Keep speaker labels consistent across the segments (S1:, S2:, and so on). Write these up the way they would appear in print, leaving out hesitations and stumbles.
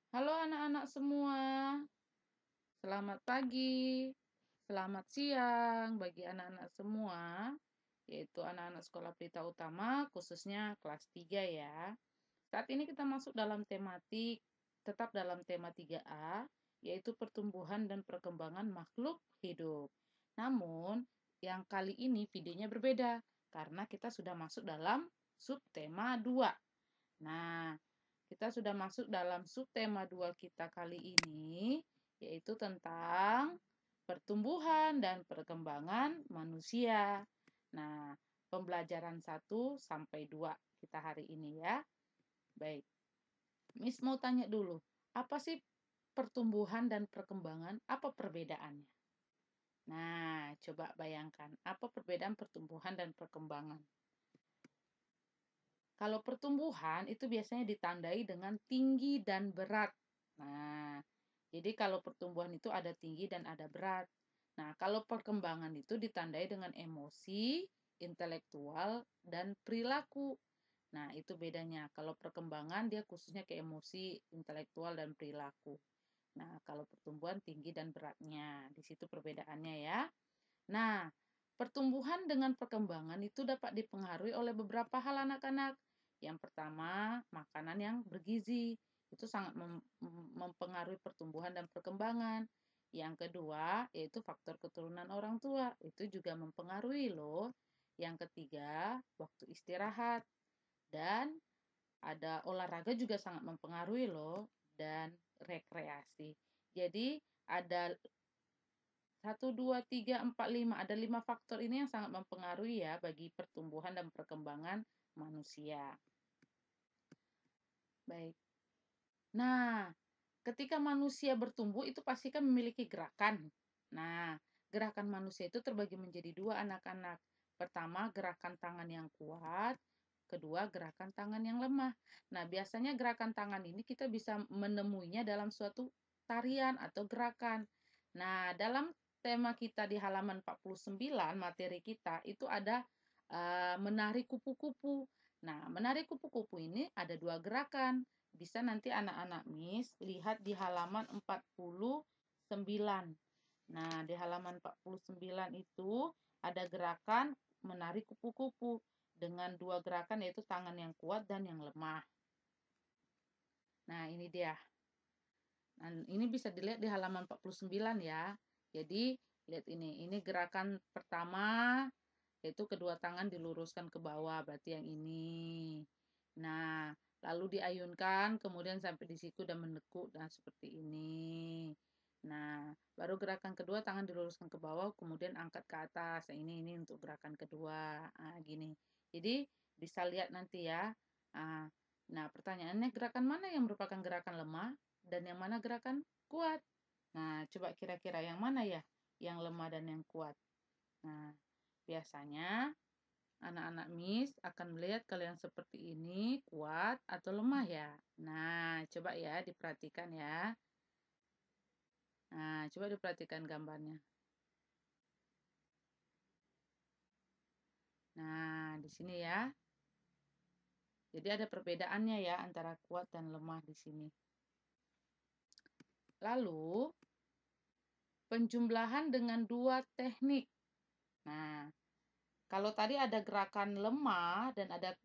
S1: Halo anak-anak semua, selamat pagi, selamat siang bagi anak-anak semua, yaitu anak-anak sekolah Pelita Utama, khususnya kelas 3 ya. Saat ini kita masuk dalam tematik, tetap dalam tema 3A, yaitu pertumbuhan dan perkembangan makhluk hidup. Namun, yang kali ini videonya berbeda, karena kita sudah masuk dalam subtema 2. Nah, kita sudah masuk dalam subtema 2 kita kali ini, yaitu tentang pertumbuhan dan perkembangan manusia. Nah, pembelajaran 1 sampai 2 kita hari ini ya. Baik, Miss mau tanya dulu, apa sih pertumbuhan dan perkembangan? Apa perbedaannya? Nah, coba bayangkan, apa perbedaan pertumbuhan dan perkembangan? Kalau pertumbuhan itu biasanya ditandai dengan tinggi dan berat. Nah, jadi kalau pertumbuhan itu ada tinggi dan ada berat. Nah, kalau perkembangan itu ditandai dengan emosi, intelektual, dan perilaku. Nah, itu bedanya. Kalau perkembangan dia khususnya ke emosi, intelektual, dan perilaku. Nah, kalau pertumbuhan tinggi dan beratnya. Di situ perbedaannya ya. Nah, pertumbuhan dengan perkembangan itu dapat dipengaruhi oleh beberapa hal anak-anak. Yang pertama, makanan yang bergizi. Itu sangat mempengaruhi pertumbuhan dan perkembangan. Yang kedua, yaitu faktor keturunan orang tua. Itu juga mempengaruhi loh. Yang ketiga, waktu istirahat. Dan ada olahraga juga sangat mempengaruhi loh. Dan rekreasi. Jadi, ada 1, 2, 3, 4, 5. Ada 5 faktor ini yang sangat mempengaruhi ya bagi pertumbuhan dan perkembangan manusia. Baik. Nah, ketika manusia bertumbuh itu pasti kan memiliki gerakan. Nah, gerakan manusia itu terbagi menjadi 2 anak-anak. Pertama, gerakan tangan yang kuat. Kedua, gerakan tangan yang lemah. Nah, biasanya gerakan tangan ini kita bisa menemuinya dalam suatu tarian atau gerakan. Nah, dalam tema kita di halaman 49, materi kita, itu ada menari kupu-kupu. Nah, menari kupu-kupu ini ada 2 gerakan. Bisa nanti anak-anak Miss lihat di halaman 49. Nah, di halaman 49 itu ada gerakan menari kupu-kupu dengan 2 gerakan yaitu tangan yang kuat dan yang lemah. Nah, ini dia. Nah, ini bisa dilihat di halaman 49 ya. Jadi, lihat ini. Ini gerakan pertama yaitu kedua tangan diluruskan ke bawah, berarti yang ini. Nah, lalu diayunkan, kemudian sampai di siku dan menekuk, dan seperti ini. Nah, baru gerakan kedua, tangan diluruskan ke bawah, kemudian angkat ke atas. Nah, ini untuk gerakan kedua. Nah, gini. Jadi, bisa lihat nanti ya. Nah, pertanyaannya, gerakan mana yang merupakan gerakan lemah, dan yang mana gerakan kuat? Nah, coba kira-kira yang mana ya? Yang lemah dan yang kuat. Nah, biasanya anak-anak Miss akan melihat kalian seperti ini, kuat atau lemah ya. Nah, coba ya diperhatikan ya. Nah, coba diperhatikan gambarnya. Nah, di sini ya. Jadi ada perbedaannya ya antara kuat dan lemah di sini. Lalu, penjumlahan dengan 2 teknik. Nah, kalau tadi ada gerakan lemah dan ada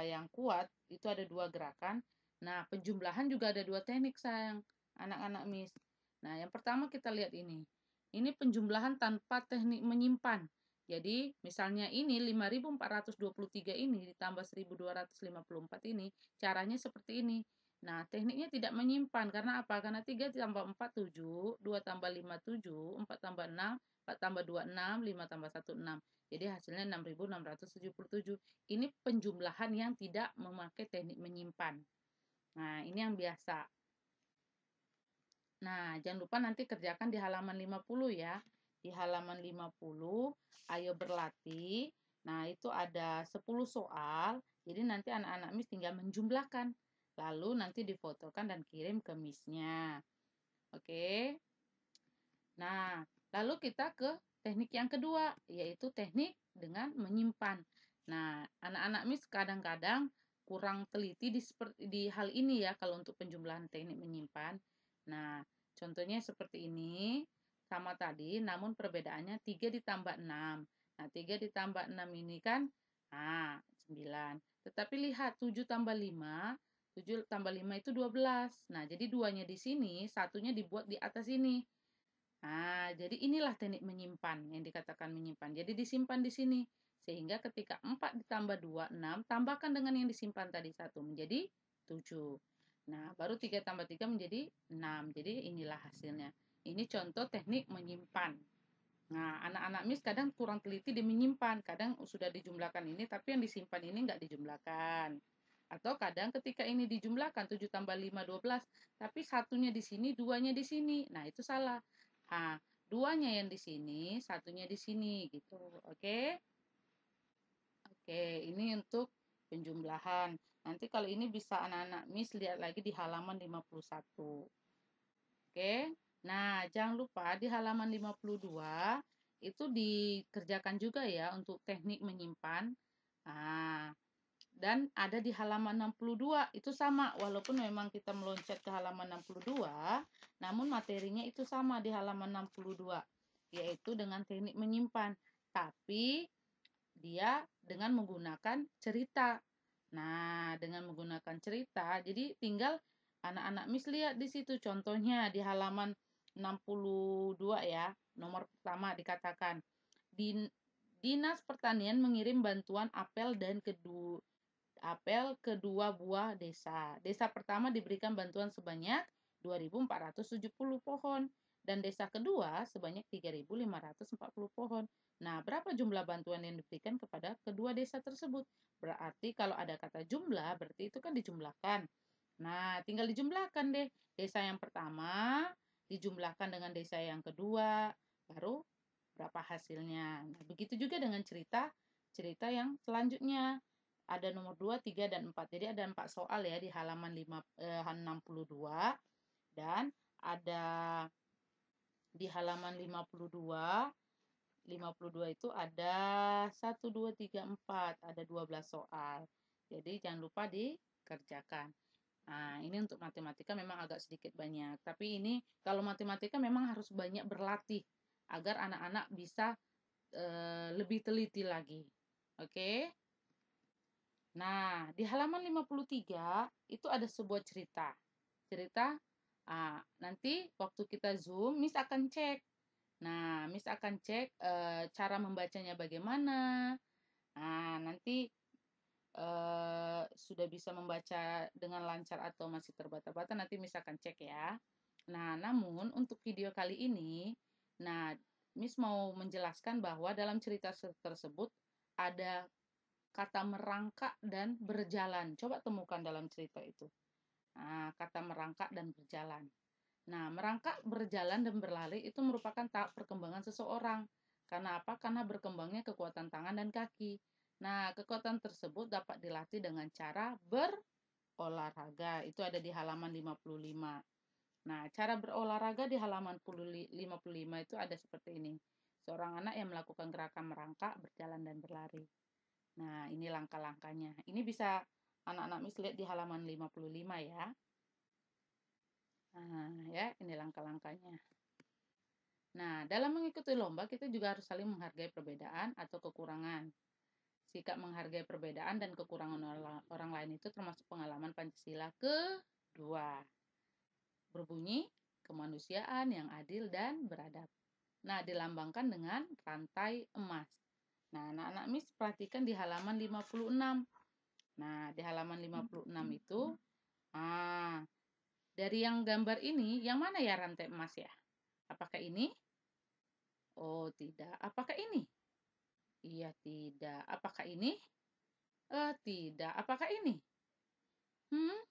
S1: yang kuat, itu ada 2 gerakan. Nah, penjumlahan juga ada 2 teknik sayang, anak-anak Miss. Nah, yang pertama kita lihat ini. Ini penjumlahan tanpa teknik menyimpan. Jadi, misalnya ini 5.423 ini ditambah 1.254 ini, caranya seperti ini. Nah, tekniknya tidak menyimpan. Karena apa? Karena 3 tambah 4, 7, 2 tambah 5, 7, 4 tambah 6, 4 tambah 2, 6, 5 tambah 1, 6. Jadi hasilnya 6.677. Ini penjumlahan yang tidak memakai teknik menyimpan. Nah, ini yang biasa. Nah, jangan lupa nanti kerjakan di halaman 50 ya. Di halaman 50, ayo berlatih. Nah, itu ada 10 soal. Jadi nanti anak-anak Miss tinggal menjumlahkan. Lalu nanti difotokan dan kirim ke Miss-nya. Oke. Nah, lalu kita ke teknik yang kedua, yaitu teknik dengan menyimpan. Nah, anak-anak Miss kadang-kadang kurang teliti di hal ini ya kalau untuk penjumlahan teknik menyimpan. Nah, contohnya seperti ini, sama tadi, namun perbedaannya 3 ditambah 6. Nah, 3 ditambah 6 ini kan, 9. Tetapi lihat, 7 tambah 5, 7 tambah 5 itu 12. Nah, jadi duanya di sini, satunya dibuat di atas ini. Nah, jadi inilah teknik menyimpan, yang dikatakan menyimpan. Jadi disimpan di sini. Sehingga ketika 4 ditambah 2, 6, tambahkan dengan yang disimpan tadi 1, menjadi 7. Nah, baru 3 tambah 3 menjadi 6. Jadi inilah hasilnya. Ini contoh teknik menyimpan. Nah, anak-anak Miss kadang kurang teliti di menyimpan. Kadang sudah dijumlahkan ini, tapi yang disimpan ini nggak dijumlahkan. Atau kadang ketika ini dijumlahkan 7 tambah 5, 12, tapi satunya di sini, duanya di sini. Nah, itu salah. Nah, duanya yang di sini, satunya di sini gitu. Oke? Oke, ini untuk penjumlahan. Nanti kalau ini bisa anak-anak Miss lihat lagi di halaman 51. Oke. Nah, jangan lupa di halaman 52 itu dikerjakan juga ya untuk teknik menyimpan. Nah, dan ada di halaman 62 itu sama walaupun memang kita meloncat ke halaman 62, namun materinya itu sama di halaman 62 yaitu dengan teknik menyimpan, tapi dia dengan menggunakan cerita. Nah, dengan menggunakan cerita, jadi tinggal anak-anak Miss lihat di situ contohnya di halaman 62 ya. Nomor pertama dikatakan Dinas Pertanian mengirim bantuan apel kedua buah desa. Desa pertama diberikan bantuan sebanyak 2.470 pohon dan desa kedua sebanyak 3.540 pohon. Nah, berapa jumlah bantuan yang diberikan kepada kedua desa tersebut? Berarti kalau ada kata jumlah, berarti itu kan dijumlahkan. Nah, tinggal dijumlahkan deh. Desa yang pertama dijumlahkan dengan desa yang kedua, baru berapa hasilnya. Nah, begitu juga dengan cerita yang selanjutnya. Ada nomor 2, 3, dan 4. Jadi ada 4 soal ya di halaman 62 dan ada di halaman 52 itu ada 1, 2, 3, 4, ada 12 soal. Jadi jangan lupa dikerjakan. Nah, ini untuk matematika memang agak sedikit banyak. Tapi ini kalau matematika memang harus banyak berlatih agar anak-anak bisa lebih teliti lagi. Oke. Nah, di halaman 53 itu ada sebuah cerita. Cerita, nanti waktu kita Zoom, Miss akan cek. Nah, Miss akan cek cara membacanya bagaimana. Nah, nanti sudah bisa membaca dengan lancar atau masih terbata-bata, nanti Miss akan cek ya. Nah, namun untuk video kali ini, nah, Miss mau menjelaskan bahwa dalam cerita tersebut ada kata merangkak dan berjalan. Coba temukan dalam cerita itu. Nah, kata merangkak dan berjalan. Nah, merangkak, berjalan, dan berlari itu merupakan tahap perkembangan seseorang. Karena apa? Karena berkembangnya kekuatan tangan dan kaki. Nah, kekuatan tersebut dapat dilatih dengan cara berolahraga. Itu ada di halaman 55. Nah, cara berolahraga di halaman 55 itu ada seperti ini. Seorang anak yang melakukan gerakan merangkak, berjalan, dan berlari. Nah, ini langkah-langkahnya. Ini bisa anak-anak Miss lihat di halaman 55 ya. Nah, ya, ini langkah-langkahnya. Nah, dalam mengikuti lomba, kita juga harus saling menghargai perbedaan atau kekurangan. Sikap menghargai perbedaan dan kekurangan orang lain itu termasuk pengalaman Pancasila kedua. Berbunyi, kemanusiaan yang adil dan beradab. Nah, dilambangkan dengan rantai emas. Nah, anak-anak Miss perhatikan di halaman 56. Nah, di halaman 56 itu, dari yang gambar ini, yang mana ya rantai emas ya? Apakah ini? Oh, tidak. Apakah ini? Iya, tidak. Apakah ini? Tidak. Apakah ini? Hmm?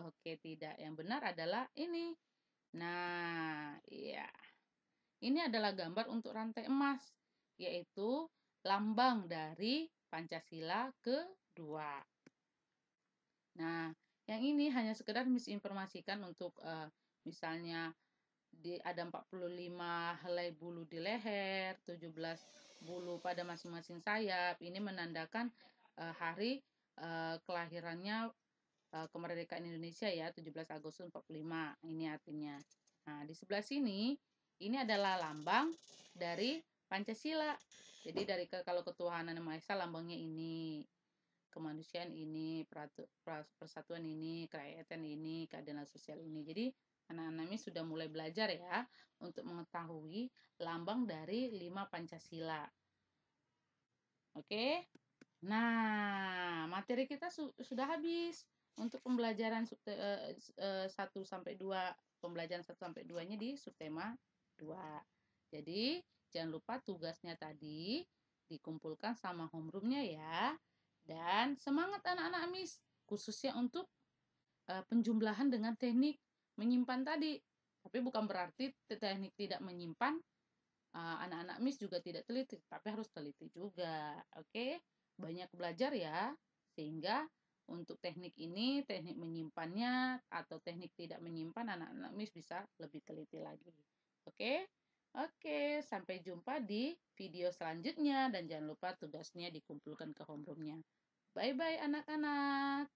S1: Oke, tidak. Yang benar adalah ini. Nah, iya. Ini adalah gambar untuk rantai emas, yaitu lambang dari Pancasila kedua. Nah, yang ini hanya sekedar misinformasikan untuk misalnya ada 45 helai bulu di leher, 17 bulu pada masing-masing sayap. Ini menandakan hari kelahirannya, kemerdekaan Indonesia ya, 17 Agustus 45, ini artinya. Nah, di sebelah sini, ini adalah lambang dari Pancasila. Jadi kalau ketuhanan yang Maha Esa lambangnya ini, kemanusiaan ini, persatuan ini, kerakyatan ini, keadilan sosial ini. Jadi anak-anak ini sudah mulai belajar ya untuk mengetahui lambang dari 5 Pancasila. Oke. Nah, materi kita sudah habis untuk pembelajaran 1 sampai 2, pembelajaran 1 sampai 2-nya di subtema 2. Jadi, jangan lupa tugasnya tadi dikumpulkan sama homeroom-nya ya. Dan semangat anak-anak Miss, khususnya untuk penjumlahan dengan teknik menyimpan tadi. Tapi bukan berarti teknik tidak menyimpan anak-anak Miss juga tidak teliti, tapi harus teliti juga. Oke, banyak belajar ya, sehingga untuk teknik ini, teknik menyimpannya atau teknik tidak menyimpan, anak-anak Miss bisa lebih teliti lagi. Oke, oke, sampai jumpa di video selanjutnya dan jangan lupa tugasnya dikumpulkan ke homeroom-nya. Bye-bye anak-anak.